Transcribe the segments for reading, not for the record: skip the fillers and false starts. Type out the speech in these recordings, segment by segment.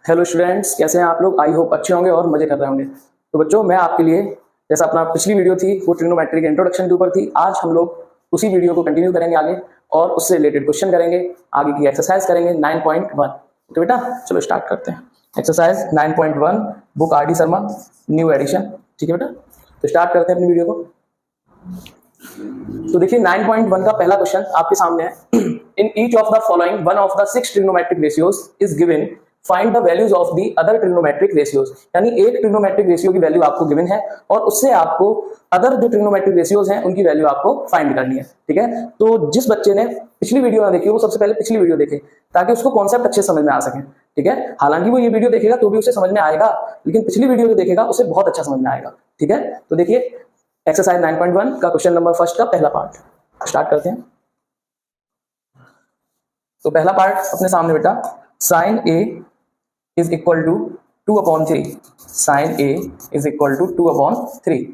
Hello students, कैसे हैं आप लोग। आई होप अच्छे होंगे और मजे कर रहे होंगे। तो बच्चों, मैं आपके लिए जैसा अपना पिछली वीडियो थी वो ट्रिग्नोमेट्री के इंट्रोडक्शन के ऊपर थी, आज हम लोग उसी वीडियो को कंटिन्यू करेंगे आगे और उससे रिलेटेड क्वेश्चन करेंगे, आगे की एक्सरसाइज करेंगे 9.1। तो बेटा चलो स्टार्ट करते हैं। Exercise 9.1 book R D Sharma new edition. ठीक है बेटा, तो स्टार्ट करते हैं अपनी वीडियो को। तो देखिए 9.1 का पहला क्वेश्चन आपके सामने है। In each of the following one of the 6 trigonometric ratios is given, find the values of the other trigonometric ratios. यानी एक ट्रिग्नोमेट्रिक रेशियो की वैल्यू आपको गिवन है और उससे आपको अदर जो ट्रिग्नोमेट्रिक रेशियोज हैं उनकी वैल्यू आपको फाइंड करनी है। ठीक है, तो जिस बच्चे ने पिछली वीडियो ना देखी वो सबसे पहले पिछली वीडियो देखे ताकि उसको कॉन्सेप्ट अच्छे समझ में आ सके। ठीक है, हालांकि वो ये वीडियो देखेगा तो भी उसे समझ में आएगा, लेकिन पिछली वीडियो जो देखेगा उसे बहुत अच्छा समझ में आएगा। ठीक है, तो देखिए एक्सरसाइज 9.1 का क्वेश्चन नंबर फर्स्ट का पहला पार्ट स्टार्ट करते हैं। तो पहला पार्ट अपने सामने बेटा, sine A is equal to 2/3। Sine A is equal to 2/3।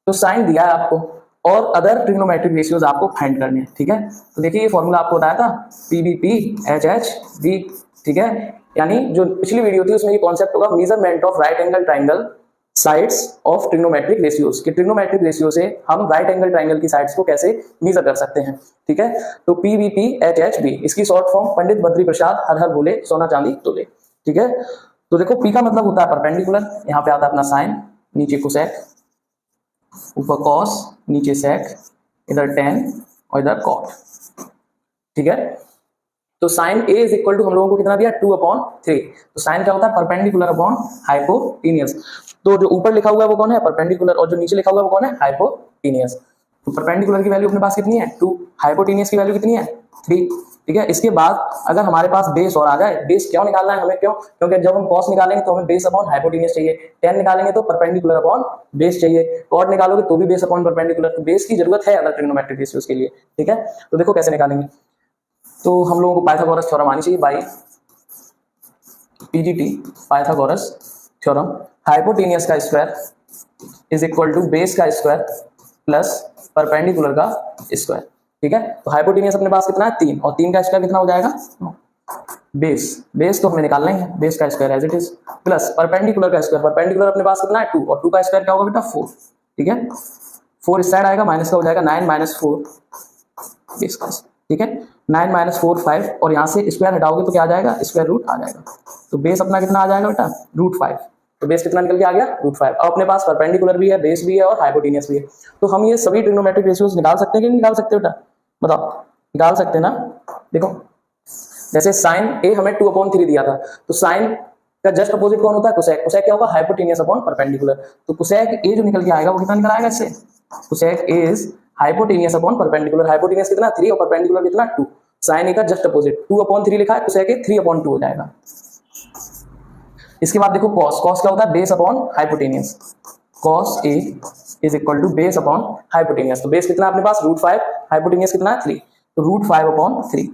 तो साइन दिया है आपको और अदर ट्रिग्नोमेट्रिक रेशियोज आपको फाइंड करने हैं। ठीक है, तो देखिए ये फॉर्मूला आपको बताया था PBP HH V। ठीक है, यानी जो पिछली वीडियो थी उसमें ये कॉन्सेप्ट होगा measurement of right angle triangle sides of trigonometric ratios. कि ट्रिग्नोमेट्रिक रेशियो से हम राइट एंगल ट्राइंगल की साइड्स को कैसे मेजर कर सकते हैं। ठीक है, तो PBP HH V इसकी शॉर्ट फॉर्म पंडित बद्री प्रसाद हर हर बोले सोना चांदी तोले। ठीक है, तो देखो P का मतलब होता है परपेंडिकुलर, यहाँ पे आता है अपना साइन, नीचे कोसेक, ऊपर कॉस, नीचे सेक, इधर टेन और इधर कॉट। ठीक है, तो sine A is equal to हम लोगों को कितना दिया 2/3। तो साइन क्या होता है परपेंडिकुलर अपॉन हाइपोटेनियस। तो जो ऊपर लिखा हुआ है वो कौन है परपेंडिकुलर और जो नीचे लिखा हुआ है वो कौन है हाइपोटेनियस। तो परपेंडिकुलर की वैल्यू अपने पास कितनी है 2, हाइपोटेनियस की वैल्यू कितनी है 3। ठीक है, इसके बाद अगर हमारे पास बेस और आ जाए, बेस क्यों निकालना है हमें, क्योंकि जब हम कॉस निकालेंगे तो हमें बेस अपॉन हाइपोटेनियस चाहिए, टेन निकालेंगे तो परपेंडिकुलर अपॉन बेस चाहिए, कॉट निकालोगे तो भी बेस अपॉन परपेंडिकुलर। तो बेस की जरूरत है अदर ट्रिग्नोमेट्रिक रेशियोज के लिए। ठीक है, तो देखो कैसे निकालेंगे। तो हम लोगों को पाइथागोरस थ्योरम आनी चाहिए by PGT, Pythagoras theorem. Hypotenuse का square is equal to base का स्क्वायर प्लस परपेंडिकुलर का स्क्वायर। ठीक है, तो हाइपोटेनियस अपने पास कितना है 3 और 3 का स्क्वायर कितना हो जाएगा बेस तो हमें निकालना ही है, बेस का square as it is plus perpendicular का स्क्वायर। परपेंडिकुलर अपने पास कितना है 2 और 2 का स्क्वायर क्या होगा बेटा 4। ठीक है, 4 इस साइड आएगा, माइनस का हो जाएगा 9 - 4 बेस का। ठीक है, 9 - 4 5 और यहाँ से स्क्वायर हटाओगे तो क्या आ जाएगा स्क्वायर रूट आ जाएगा। तो बेस अपना कितना आ जाएगा बेटा √5। तो बेस कितना निकल के आ गया √5। अब अपने पास परपेंडिकुलर भी है, बेस भी है और हाइपोटेनियस भी है। तो हम ये सभी ट्रिग्नोमेट्रिक रेशियोज निकाल सकते हैं कि नहीं निकाल सकते बेटा, बताओ। निकाल सकते हैं ना। देखो जैसे साइन ए हमें 2/3 दिया था, तो साइन का जस्ट अपोजिट कौन होता है कोसेक। कोसेक क्या होगा हाइपोटेनियस अपॉन परपेंडिकुलर। तो कोसेक ए जो निकल के आएगा वो कितना निकल आएगा इससे, cosec A is hypotenuse upon perpendicular. Hypotenuse कितना 3 और परपेंडिकुलर कितना 2। साइन ए का जस्ट अपोजिट 2/3 लिखा है, कोसेक ए 3/2 हो जाएगा। इसके बाद देखो कॉस, कॉस क्या होता है base upon hypotenuse. Cos A is equal to base upon hypotenuse. तो बेस कितना अपने पास √5, हाइपोटेनियस कितना है 3, तो √5/3।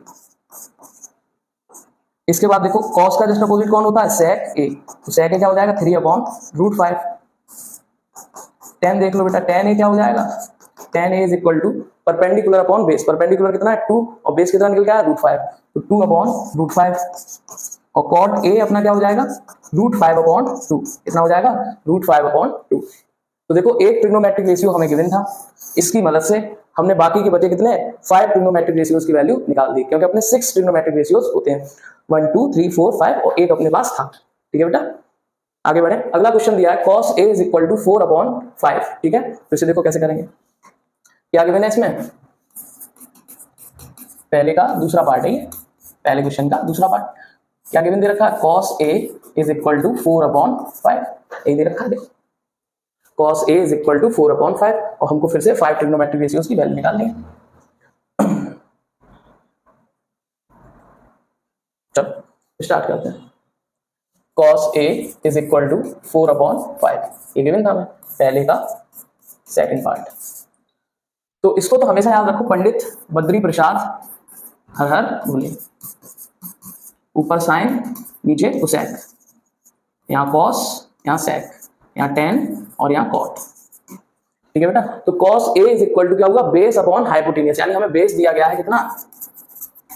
इसके बाद देखो कॉस का जस्ट अपोजिट कौन होता है सेक ए। तो सेक ए क्या हो जाएगा 3/√5। टेन देख लो बेटा, टेन ए क्या हो जाएगा tan A is equal to perpendicular upon base. Perpendicular कितना है 2 और बेस कितना निकल गया है √5, तो 2/√5। और कॉट ए अपना क्या हो जाएगा √5/2। कितना हो जाएगा √5/2। तो देखो एक ट्रिग्नोमेट्रिक रेशियो हमें गिवन था, इसकी मदद से हमने बाकी के बचे कितने 5 ट्रिग्नोमेट्रिक रेशियोज की वैल्यू निकाल दी, क्योंकि अपने 6 ट्रिग्नोमेट्रिक रेशियोज होते हैं 1 2 3 4 5 और एक अपने पास था। ठीक है बेटा, आगे बढ़े। अगला क्वेश्चन दिया है cos A is equal to 4/5। ठीक है, तो इसे देखो कैसे करेंगे। क्या गिवन है इसमें, पहले का दूसरा पार्ट है, पहले क्वेश्चन का दूसरा पार्ट। क्या गिवन दे रखा है cos A is equal to 4/5। ये दे रखा है cos A is equal to 4/5 और हमको फिर से 5 ट्रिग्नोमेट्रिक रेशियोज की वैल्यू निकालनी है। चलो स्टार्ट करते हैं। cos A is equal to 4/5 ये गिवन था हमें पहले का सेकंड पार्ट। तो इसको तो हमेशा याद रखो पंडित बद्री प्रसाद हर हर बोले। ऊपर साइन, नीचे कोसेक, यहाँ कॉस, यहाँ सेक, यहाँ टेन और यहाँ कॉट। ठीक है बेटा, तो cos A is equal to क्या होगा बेस अपॉन हाइपोटेनियस। यानी हमें बेस दिया गया है कितना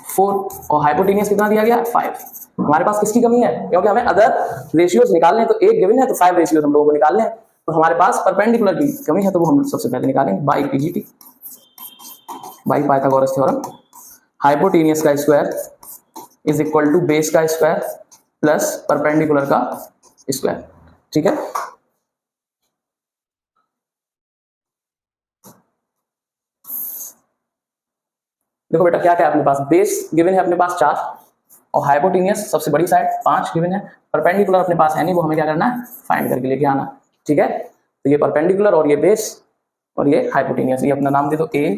4 और हाइपोटेनियस कितना दिया गया 5। हमारे पास किसकी कमी है, क्योंकि हमें अदर रेशियोज निकालने हैं, तो एक गिवन है तो 5 रेशियोज हम लोगों को निकालने हैं, तो हमारे पास परपेंडिकुलर की कमी है, तो वो हम सबसे पहले निकालेंगे by PGT, by Pythagoras theorem. Hypotenuse का square is equal to base का स्क्वायर प्लस परपेंडिकुलर का स्क्वायर। ठीक है, देखो बेटा क्या क्या है अपने पास, बेस गिवन है अपने पास 4 और हाइपोटेनियस सबसे बड़ी साइड 5 गिवन है, परपेंडिकुलर अपने पास है नहीं, वो हमें क्या करना है, फाइंड करके लेके आना। ठीक है, तो ये परपेंडिकुलर और ये बेस और ये हाइपोटेनियस, ये अपना नाम दे दो ए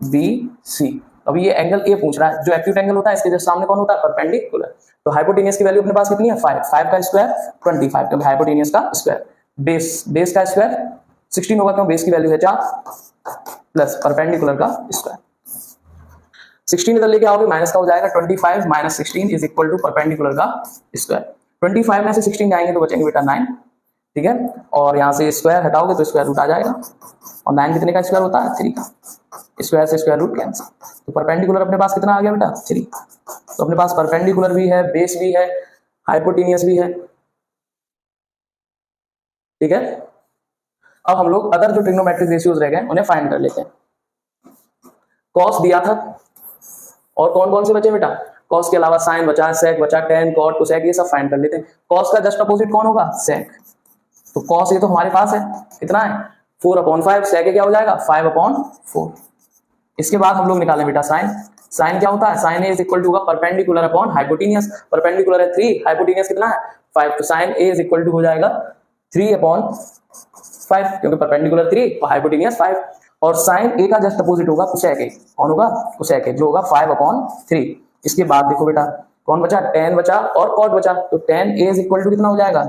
बी सी। अभी ये एंगल ए पूछ रहा है, जो एक्यूट एंगल होता है इसके जस्ट सामने कौन होता है, परपेंडिकुलर। तो हाइपोटेनियस की वैल्यू अपने पास कितनी है 5 का स्क्वायर 25, क्योंकि हाइपोटेनियस का स्क्वायर, बेस का स्क्वायर 16 होगा, क्यों बेस की वैल्यू है 4 प्लस परपेंडिकुलर का स्क्वायर। 16 इधर लेके आओगे माइनस का हो जाएगा, 25 minus 16 is equal to perpendicular का स्क्वायर। 25 में से 16 जाएंगे तो बचेंगे बेटा 9। ठीक है, और यहाँ से स्क्वायर हटाओगे तो स्क्वायर रूट आ जाएगा, और 9 कितने का स्क्वायर होता है 3 का, स्क्वायर से स्क्वायर रूट कैंसिल, तो परपेंडिकुलर अपने पास कितना आ गया बेटा 3। तो अपने पास परपेंडिकुलर भी है, बेस भी है, हाइपोटेनियस भी है। ठीक है, अब हम लोग अदर जो ट्रिग्नोमेट्रिक रेशियोज रह गए उन्हें फाइंड कर लेते हैं। कॉस दिया था, और कौन कौन से बचे बेटा, कॉस के अलावा साइन बचा, सेक बचा, टेन, कॉट, कोसेक, ये सब फाइंड कर लेते हैं। कॉस का जस्ट अपोजिट कौन होगा, सेक। तो कॉस ये तो हमारे पास है, कितना है 4/5, सेक क्या हो जाएगा 5/4। इसके बाद हम लोग निकालें बेटा साइन। साइन क्या होता है, sine A is equal to होगा परपेंडिकुलर अपॉन हाइपोटेनियस, परपेंडिकुलर है 3, हाइपोटेनियस कितना है 5, तो sine A is equal to हो जाएगा 3/5, क्योंकि परपेंडिकुलर 3 और हाइपोटेनियस 5। और साइन ए का जस्ट अपोजिट होगा कोसेक ए, कौन होगा कोसेक ए, जो होगा 5/3। इसके बाद देखो बेटा कौन बचा, tan बचा और cot बचा, तो tan a is equal to कितना हो जाएगा,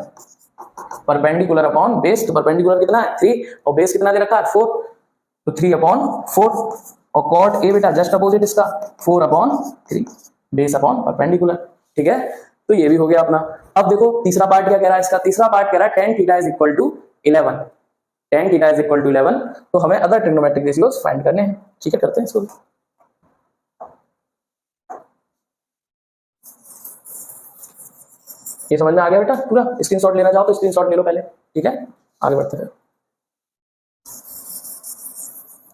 परपेंडिकुलर अपॉन बेस, तो परपेंडिकुलर कितना है 3 और बेस कितना दे रखा है 4, तो 3/4, और cot a बेटा जस्ट अपोजिट इसका 4/3, बेस अपॉन परपेंडिकुलर। ठीक है, तो ये भी हो गया अपना। अब देखो तीसरा पार्ट क्या कह रहा है इसका, तीसरा पार्ट कह रहा है tan theta is equal to 11, tan theta is equal to 11, तो हमें अदर ट्रिग्नोमेट्रिक रेशियोज फाइंड करने हैं। ठीक है, करते हैं इसको। ये समझ में आ गया बेटा पूरा, स्क्रीनशॉट लेना चाहो तो स्क्रीनशॉट ले लो पहले। ठीक है, आगे बढ़ते हैं,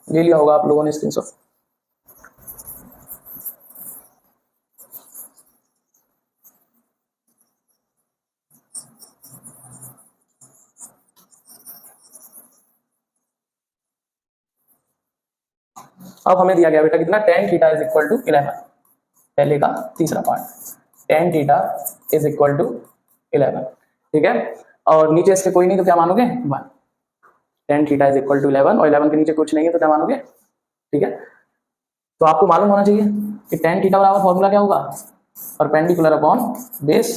ले लिया होगा आप लोगों ने स्क्रीनशॉट। अब हमें दिया गया बेटा कितना, tan theta is equal to 11, पहले का तीसरा part, tan theta is equal to 11। ठीक है, और नीचे इसके कोई नहीं तो क्या मानोगे 1, tan theta is equal to 11, और 11 के नीचे कुछ नहीं है तो क्या मानोगे। ठीक है, तो आपको मालूम होना चाहिए कि tan थीटा बराबर फॉर्मूला क्या होगा, perpendicular upon base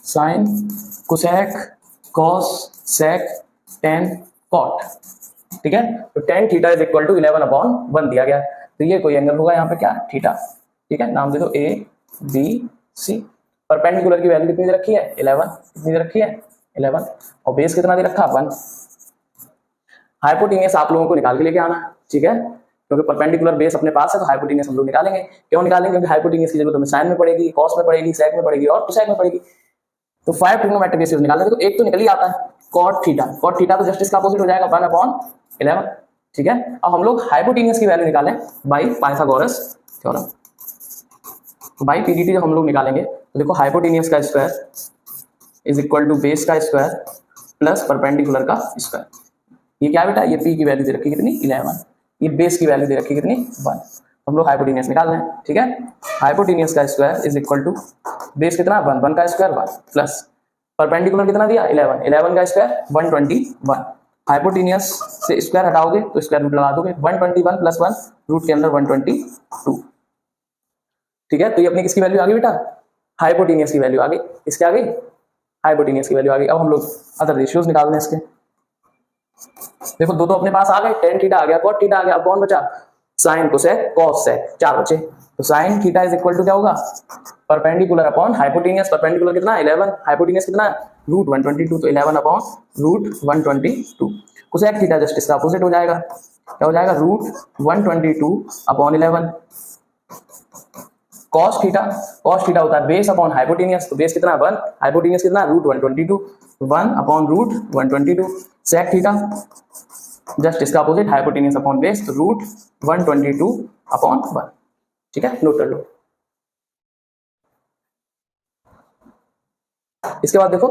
sine cosec cos sec tan cot. ठीक है, तो tan theta is equal to 11/1 दिया गया, तो ये कोई एंगल होगा यहाँ पे क्या थीटा। ठीक है, नाम दे दो ए बी सी। परपेंडिकुलर की वैल्यू कितनी दे रखी है 11, कितनी दे रखी है 11, और बेस कितना दे रखा 1। हाइपोटेनियस आप लोगों को निकाल के लेके आना है। ठीक है, क्योंकि परपेंडिकुलर बेस अपने पास है तो हाइपोटेनियस हम लोग निकालेंगे। क्यों निकालेंगे, क्योंकि हाइपोटेनियस की जरूरत हमें साइन में पड़ेगी, कॉस में पड़ेगी, सेक में पड़ेगी और कोसेक में पड़ेगी। तो 5 ट्रिग्नोमेट्रिक रेशियोज निकालने, तो एक तो निकल ही आता है cot थीटा, cot थीटा तो जस्ट इसका अपोजिट हो जाएगा 1/11। ठीक है, अब हम लोग हाइपोटेनियस की वैल्यू निकालें बाई पाइथागोरस थ्योरम। तो बाई पीडीटी जब हम लोग निकालेंगे तो देखो हाइपोटेनियस का square is equal to base का स्क्वायर प्लस परपेंडिकुलर का स्क्वायर। ये क्या बेटा, ये पी की वैल्यू दे रखी कितनी 11, ये बेस की वैल्यू दे रखी कितनी 1। हम लोग हाइपोटेनियस निकाल रहे हैं। ठीक है, हाइपोटेनियस का square is equal to base कितना 1 का स्क्वायर 1 प्लस परपेंडिकुलर कितना दिया 11 का स्क्वायर 121। हाइपोटेनियस से स्क्वायर हटाओगे तो स्क्वायर रूट लगा दोगे, 121 प्लस 1 रूट के अंदर 122। ठीक है, तो ये अपनी किसकी वैल्यू आ गई बेटा, हाइपोटेनियस की वैल्यू आ गई। किसकी आ गई, हाइपोटेनियस की वैल्यू आ गई। अब हम लोग अदर रेशियोज निकाल दें इसके। देखो दो तो अपने पास आ गए, tan थीटा आ गया, cot थीटा आ गया, अब कौन बचा साइन कोसेक कॉस सेक, 4 बचे। तो sine theta is equal to क्या होगा, परपेंडिकुलर अपॉन हाइपोटेनियस, परपेंडिकुलर कितना 11, हाइपोटेनियस कितना रूट 122, तो 11 upon root 122। Cosec theta just इसका अपोजिट हो जाएगा, क्या हो जाएगा रूट 122 अपॉन 11। कॉस थीटा होता है बेस अपॉन हाइपोटेनियस, तो बेस कितना है 1, हाइपोटेनियस कितना है √122, 1 अपॉन √122। सेक थीटा जस्ट इसका अपोजिट हाइपोटेनियस अपॉन बेस, तो √122 अपॉन 1। ठीक है, नोट कर लो। इसके बाद देखो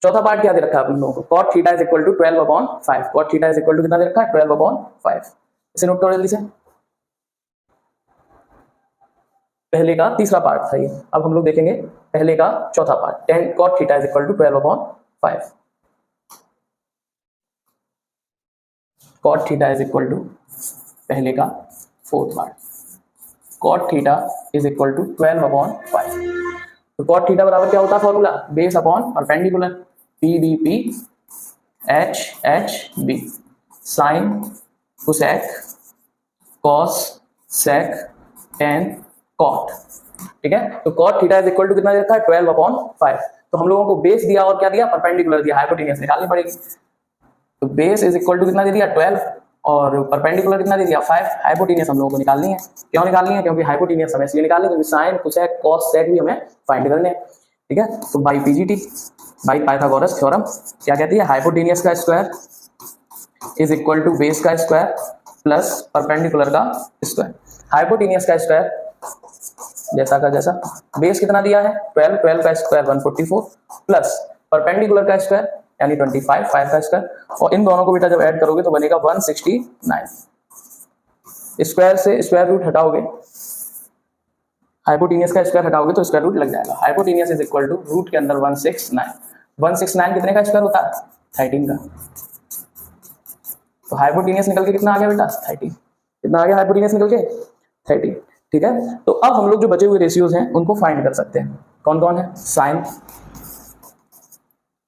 चौथा पार्ट क्या दे रखा है अपन लोगों को, cot theta is equal to 12/5। cot theta is equal to कितना दे रखा है 12/5। इसे नोट करो जल्दी से। पहले का तीसरा पार्ट था ये, अब हम लोग देखेंगे पहले का चौथा part. 10 cot theta is equal to 12/5। cot theta is equal to पहले का fourth part, cot theta is equal to 12/5। तो cot थीटा बराबर क्या होता है formula, base upon perpendicular, PBP HHB, sine cosec cos sec tan cot. ठीक है, तो cot theta is equal to कितना देता है 12/5। तो हम लोगों को बेस दिया और क्या दिया, परपेंडिकुलर दिया, हाइपोटेनियस निकालनी पड़ेगी। तो बेस इज इक्वल टू कितना दे दिया 12 और परपेंडिकुलर कितना दे दिया 5। हाइपोटेनियस हम लोगों को निकालनी है। क्यों निकालनी है, क्योंकि हाइपोटेनियस हमें इसलिए निकालनी है क्योंकि साइन कोसेक कॉस सेक भी हमें फाइंड करने हैं। ठीक है, तो by PGT, by Pythagoras theorem क्या कहती है, हाइपोटेनियस का square is equal to base का स्क्वायर प्लस परपेंडिकुलर का स्क्वायर। हाइपोटेनियस का स्क्वायर जैसा का जैसा, बेस कितना दिया है 12, 12 का स्क्वायर 144 प्लस परपेंडिकुलर का स्क्वायर यानी 25, 5 का स्क्वायर, और इन दोनों को बेटा जब ऐड करोगे तो बनेगा 169। स्क्वायर से स्क्वायर रूट हटाओगे, हाइपोटेनियस का स्क्वायर हटाओगे तो स्क्वायर रूट लग जाएगा। Hypotenuse is equal to root के अंदर 169। 169 कितने का स्क्वायर होता है 13 का। तो हाइपोटेनियस निकल के कितना आ गया बेटा 13। कितना आ गया हाइपोटेनियस निकल के 13। ठीक है, तो अब हम लोग जो बचे हुए रेशियोज हैं उनको फाइंड कर सकते हैं। कौन कौन है,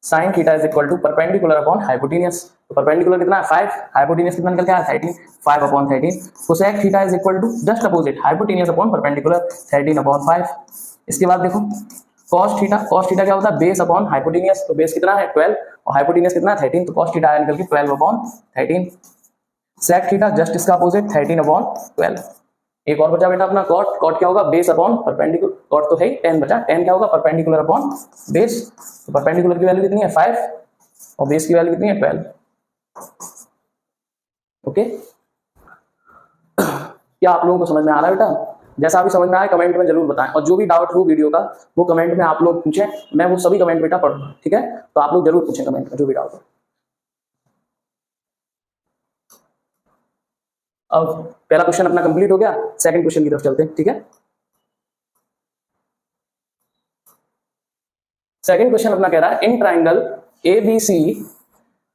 sine theta is equal to perpendicular upon hypotenuse. तो परपेंडिकुलर कितना है 5, हाइपोटेनियस कितना निकल के आया 13, 5/13। Cosec theta is equal to just opposite hypotenuse upon perpendicular 13/5। इसके बाद देखो cos थीटा क्या होता है बेस अपॉन हाइपोटेनियस। तो बेस कितना है 12 और हाइपोटेनियस कितना है 13, तो cos थीटा आया निकल के 12/13। सेक थीटा जस्ट इसका अपोजिट 13/12। एक और बचा बेटा अपना cot क्या होगा बेस अपॉन परपेंडिकुलर, cot तो है ही 10 बचा, 10 क्या होगा परपेंडिकुलर अपॉन बेस। तो परपेंडिकुलर की वैल्यू कितनी है 5 और बेस की वैल्यू कितनी है 12। ओके, क्या आप लोगों को समझ में आ रहा है बेटा? जैसा अभी समझ में आया कमेंट में जरूर बताएं, और जो भी डाउट हो वीडियो का वो कमेंट में आप लोग पूछें, मैं वो सभी कमेंट बेटा पढ़ूंगा। ठीक है, तो आप लोग जरूर पूछें कमेंट में जो भी डाउट हो। अब पहला क्वेश्चन अपना कंप्लीट हो गया, सेकंड क्वेश्चन की तरफ चलते हैं। ठीक है, सेकंड क्वेश्चन अपना कह रहा है in triangle ABC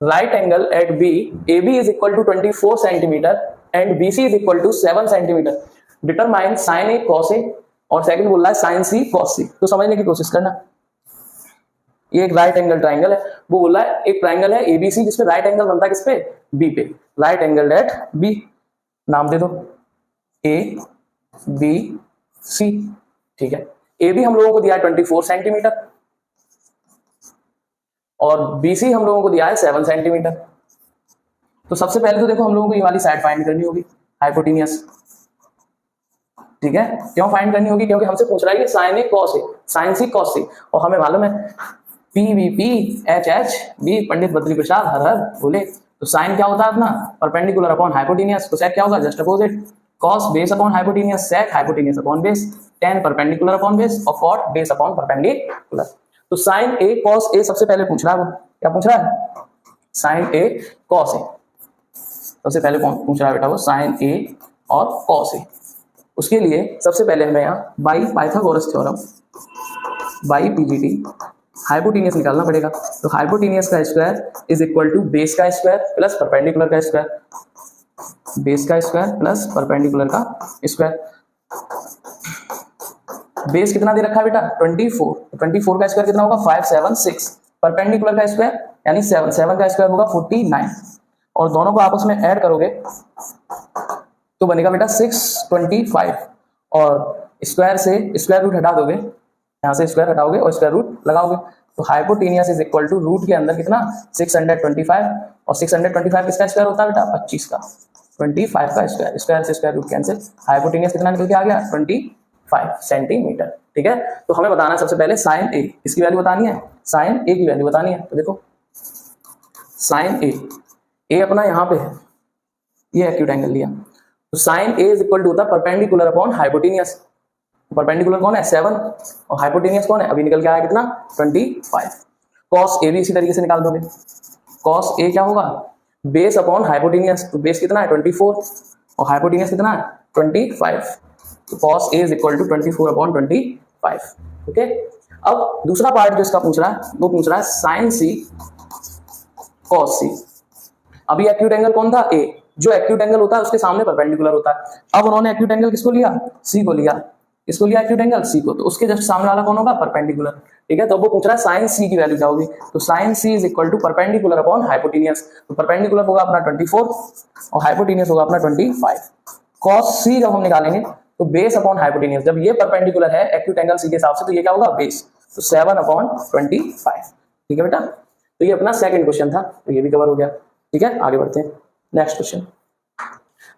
right angle at B, AB is equal to 24 centimetre and BC is equal to 7 centimetre, determine sine A cos A, और सेकंड बोल रहा है साइन C cos C। तो समझने की कोशिश करना, ये एक राइट एंगल ट्राइंगल है। वो बोल रहा है एक ट्राइंगल है ABC जिसपे राइट एंगल बनता है किसपे B पे, राइट एंगल एट B। नाम दे दो ABC। ठीक है, AB हम लोगों को दिया है 24 सेंटीमीटर और BC हम लोगों को दिया है 7 सेंटीमीटर। तो सबसे पहले तो देखो हम लोगों को ये वाली साइड फाइंड करनी होगी हाइपोटेनियस। ठीक है, क्यों फाइंड करनी होगी, क्योंकि हमसे पूछ रहा है कि sine A cos A, sine C cos C, और हमें मालूम है PBP HHB, पंडित बद्री प्रसाद हर हर बोले। तो साइन क्या होता है अपना परपेंडिकुलर अपॉन हाइपोटेनियस, तो सेक क्या होगा just opposite, cos base upon hypotenuse, sec hypotenuse upon base, tan perpendicular upon base और कॉट बेस अपॉन परपेंडिकुलर। तो साइन A cos A सबसे पहले पूछ रहा है, वो क्या पूछ रहा है साइन A cos A, सबसे पहले पूछ रहा है बेटा वो साइन A और cos A। उसके लिए सबसे पहले हमें यहाँ by Pythagoras theorem, by PGT hypotenuse निकालना पड़ेगा। तो हाइपोटेनियस का square is equal to base का स्क्वायर प्लस परपेंडिकुलर का स्क्वायर, बेस का स्क्वायर प्लस परपेंडिकुलर का स्क्वायर। बेस कितना दे रखा है बेटा 24, 24 का स्क्वायर कितना होगा 576, परपेंडिकुलर का स्क्वायर यानी 7, 7 का स्क्वायर होगा 49, और दोनों को आपस में ऐड करोगे तो बनेगा बेटा 625, और स्क्वायर से स्क्वायर रूट हटा दोगे, यहाँ से स्क्वायर हटाओगे और स्क्वायर रूट लगाओगे, तो hypotenuse is equal to root के अंदर कितना 625, और 625 किसका स्क्वायर होता है बेटा 25 का, 25 का स्क्वायर, स्क्वायर से स्क्वायर रूट कैंसिल, हाइपोटेनियस कितना निकल के आ गया सेंटीमीटर। ठीक है, तो हमें बताना है सबसे पहले साइन ए, इसकी वैल्यू बतानी है, साइन ए की वैल्यू बतानी है। तो देखो साइन ए अपना यहाँ पे है, ये एक्यूट एंगल लिया, तो sine A is equal to होता है परपेंडिकुलर अपॉन हाइपोटेनियस। परपेंडिकुलर कौन है 7 और हाइपोटेनियस कौन है, अभी निकल के आया कितना 25। कॉस ए भी इसी तरीके से निकाल दोगे, कॉस ए क्या होगा बेस अपॉन हाइपोटेनियस, तो बेस कितना है 24 और हाइपोटेनियस कितना है 25, तो cos A is equal to 24 upon 25। Okay, अब दूसरा पार्ट जो इसका पूछ रहा है वो पूछ रहा है साइन सी कॉस सी। अभी एक्यूट एंगल कौन था ए, जो एक्यूट एंगल होता है उसके सामने परपेंडिकुलर होता है। अब उन्होंने एक्यूट एंगल किसको लिया, सी को लिया, इसको लिया एक्यूट एंगल सी को, तो उसके जस्ट सामने वाला कौन होगा परपेंडिकुलर। ठीक है, तो वो पूछ रहा है साइन सी की वैल्यू क्या होगी, तो sine C is equal to perpendicular upon hypotenuse, तो परपेंडिकुलर होगा अपना 24 और हाइपोटेनियस होगा अपना 25। कॉस सी जब हम निकालेंगे तो बेस अपॉन हाइपोटेनियस, जब ये परपेंडिकुलर है एक्यूट एंगल सी के हिसाब से तो ये क्या होगा बेस, तो 7 अपॉन 25। ठीक है बेटा, तो ये अपना सेकंड क्वेश्चन था, तो ये भी कवर हो गया। ठीक है, आगे बढ़ते हैं नेक्स्ट क्वेश्चन।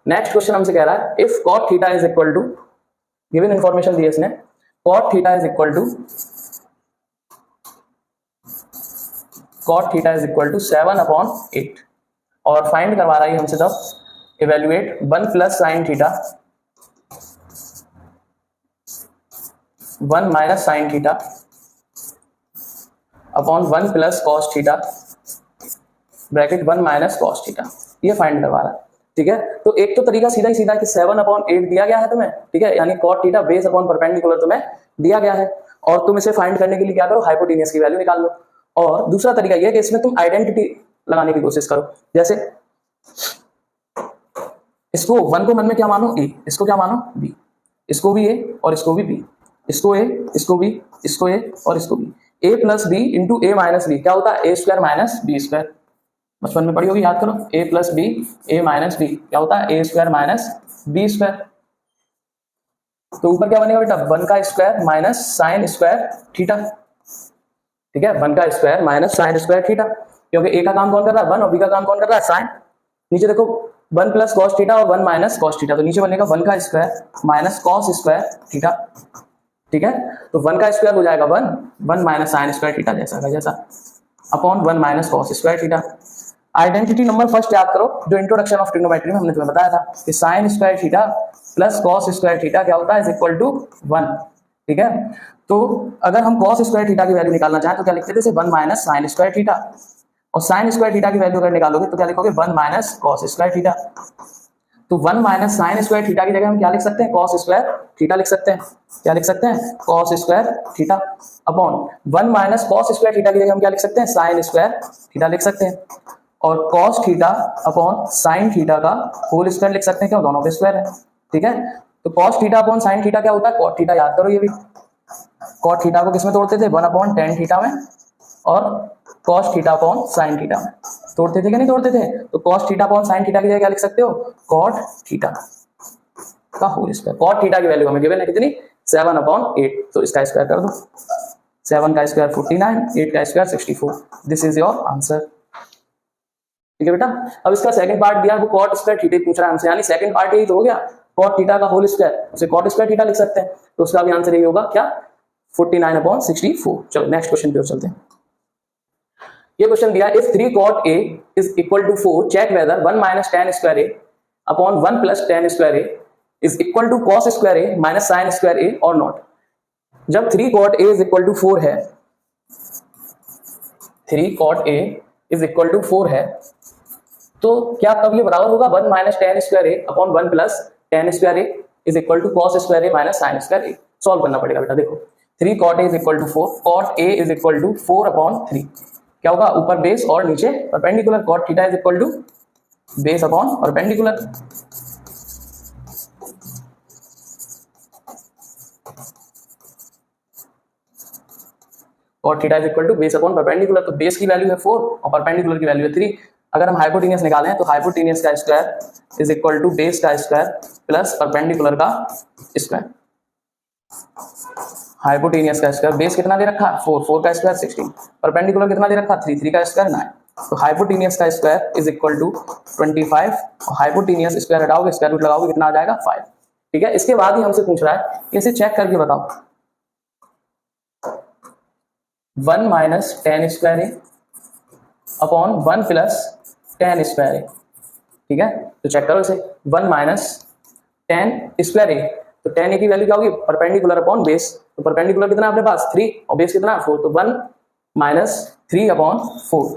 नेक्स्ट क्वेश्चन हमसे कह रहा है if cot theta is equal to, given information दी है इसने, cot theta is equal to 7 upon 8 और फाइंड करवा रहा है हमसे तब evaluate 1 plus sine theta 1 minus sine theta upon 1 plus cos theta bracket 1 minus cos theta, ये फाइंड करवा रहा है। ठीक है, तो एक तो तरीका सीधा ही सीधा कि 7 अपॉन 8 दिया गया है तुम्हें, ठीक है, यानी cot theta base upon perpendicular तुम्हें दिया गया है और तुम इसे फाइंड करने के लिए क्या करो हाइपोटेनियस की वैल्यू निकाल लो। और दूसरा तरीका यह है कि इसमें तुम आइडेंटिटी लगाने की कोशिश करो, जैसे इसको 1 को मन में क्या मानो ए, इसको क्या मानो बी, इसको भी ए और इसको भी बी, इसको ए इसको बी, इसको ए और इसको B, A plus B into A minus B क्या होता है A square minus B square, बचपन में पढ़ी होगी याद करो, a plus B A minus B क्या होता है A square minus B square. तो ऊपर क्या बनेगा बेटा 1 का स्क्वायर माइनस साइन स्क्वायर थीटा। ठीक है, 1 का स्क्वायर माइनस साइन स्क्वायर थीटा, क्योंकि ए का काम कौन कर रहा है 1 और बी का काम कौन कर रहा है साइन। नीचे देखो 1 प्लस कॉस थीटा और 1 माइनस कॉस थीटा, तो नीचे बनेगा 1 का स्क्वायर माइनस कॉस स्क्वायर थीटा। ठीक है, तो 1 का स्क्वायर हो जाएगा 1 माइनस साइन स्क्वायर थीटा जैसा upon 1 minus cos square theta. Identity number first याद करो जो इंट्रोडक्शन ऑफ ट्रिग्नोमेट्री में हमने तुम्हें बताया था कि sign square theta plus cos square theta क्या होता है इज इक्वल टू 1। ठीक है, तो अगर हम कॉस स्क्वायर थीटा की वैल्यू निकालना चाहें तो क्या लिखते थे 1 माइनस साइन स्क्वायर थीटा, और साइन स्क्वायर थीटा की वैल्यू अगर निकालोगे तो क्या लिखोगे 1 माइनस कॉस स्क्वायर थीटा। तो 1 माइनस साइन स्क्वायर थीटा की जगह हम क्या लिख सकते हैं कॉस स्क्वायर थीटा लिख सकते हैं, क्या लिख सकते हैं cos square theta upon 1 minus cos square theta की जगह हम क्या लिख सकते हैं साइन स्क्वायर थीटा लिख सकते हैं, और cos theta upon sine theta का होल स्क्वायर लिख सकते हैं, क्यों दोनों पे स्क्वायर है। ठीक है, तो cos theta upon sine theta क्या होता है cot थीटा, याद करो ये भी cot थीटा को किसमें तोड़ते थे 1 अपॉन tan थीटा में, और cos theta upon sine theta में तोड़ते थे कि नहीं तोड़ते थे। तो cos theta upon sine theta की जगह क्या लिख सकते हो cot थीटा का होल स्क्वायर। cot थीटा की वैल्यू हमें गिवन है कितनी 7 अपॉन 8, तो इसका स्क्वायर कर दो, 7 का स्क्वायर 49, 8 का square 64, this is your answer. ठीक है बेटा, अब इसका सेकंड पार्ट दिया वो कॉट स्क्वायर थीटा पूछ रहा है हमसे, यानी सेकंड पार्ट यही तो हो गया कॉट थीटा का होल स्क्वायर, उसे कॉट स्क्वायर थीटा लिख सकते हैं, तो उसका भी आंसर यही होगा क्या 49 अपॉन 64। चलो नेक्स्ट क्वेश्चन पे और चलते हैं। ये क्वेश्चन दिया if 3 cot a is equal to 4 check whether 1 minus tan square a upon 1 plus tan square a is equal to cos square a minus sine square a और not. जब 3 cot a is equal to 4 है, 3 cot a is equal to 4 है, तो क्या तब ये बराबर होगा 1 minus tan square a upon 1 plus tan square a is equal to cos square a minus sine square a। Solve करना पड़ेगा बेटा, देखो 3 cot a is equal to 4, cot a is equal to 4 upon 3 क्या होगा ऊपर base और नीचे perpendicular, cot theta is equal to base upon perpendicular. cot theta is equal to base upon perpendicular, तो बेस की वैल्यू है 4 और perpendicular की वैल्यू है 3। अगर हम हाइपोटेनियस निकालें तो हाइपोटेनियस का square is equal to base का स्क्वायर प्लस परपेंडिकुलर का स्क्वायर। हाइपोटेनियस का स्क्वायर बेस कितना दे रखा 4, 4 का स्क्वायर 16, परपेंडिकुलर कितना दे रखा 3, 3 का स्क्वायर 9। तो हाइपोटेनियस का स्क्वायर इज इक्वल टू 25 और हाइपोटेनियस स्क्वायर हटाओगे स्क्वायर रूट लगाओगे कितना आ जाएगा 5। ठीक है, इसके बाद ही हमसे पूछ रहा है कि इसे चेक करके बताओ। 1 minus tan square A upon 1 plus tan square A, ठीक है। तो चेक करो इसे, 1 माइनस टेन स्क्वायर ए, तो टेन ए की वैल्यू क्या होगी, परपेंडिकुलर अपॉन बेस, तो परपेंडिकुलर कितना है अपने पास 3 और बेस कितना 4, तो 1 माइनस 3 अपॉन 4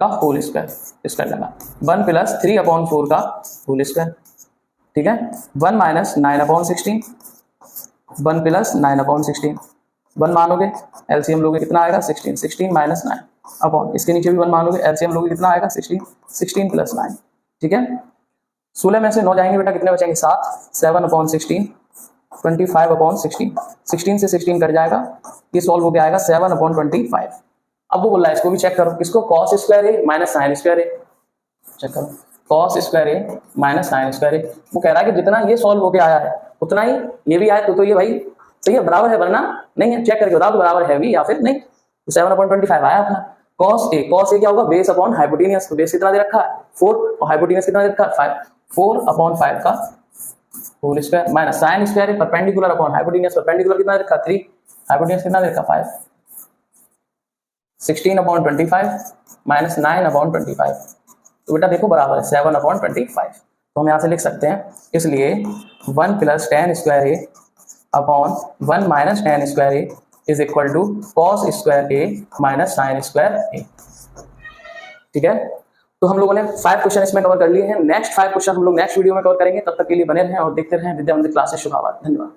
का होल स्क्वायर लगा, 1 प्लस 3 अपॉन 4 का होल स्क्वायर, ठीक है। 1 माइनस 9 अपॉन 16, 1 प्लस 9 अपॉन 16, 1 मानोगे एलसीएम लोगे कितना आएगा 16, 16 माइनस 9 अपॉन, इसके नीचे भी 1 मानोगे एलसीएम लोगे कितना आएगा 16, 16 प्लस 9, ठीक है। 16 में से 9 जाएंगे बेटा, कितने बचेंगे 7, 7 अपॉन 16, 25 अपॉन 16, 16 से 16 कट जाएगा, ये सॉल्व होकर आएगा 7 अपॉन 25। अब वो बोल रहा है इसको भी चेक करो, किसको, cos square A minus sine square A, check करो cos square A minus sine square ए। वो कह रहा है कि जितना ये सॉल्व होकर आया है उतना ही ये भी आया, तो ये भाई सही है, बराबर है, वरना नहीं है, चेक करके बताओ तो बराबर है भी या फिर नहीं। तो 7 अपॉन 25 आया अपना। कॉस ए क्या होगा, बेस अपॉन हाइपोटेनियस, तो बेस कितना दे रखा है 4 और हाइपोटेनियस कितना दे रखा है 5, 4 अपॉन 5 का whole square minus sine square है परपेंडिकुलर अपॉन हाइपोटेनियस, परपेंडिकुलर कितना दे रखा 3, हाइपोटेनियस कितना दे रखा 5, 16 अपॉन 25 माइनस 9 अपॉन 25, तो बेटा देखो बराबर है 7 अपॉन 25। तो हम यहाँ से लिख सकते हैं, इसलिए 1 plus tan square A upon 1 minus tan square A is equal to cos square A minus sine square A, ठीक है। तो हम लोगों ने 5 क्वेश्चन इसमें कवर कर लिए हैं। नेक्स्ट 5 क्वेश्चन हम लोग नेक्स्ट वीडियो में कवर करेंगे, तब तक के लिए बने रहें और देखते रहें विद्या मंदिर क्लासेस। शुभ आभार, धन्यवाद।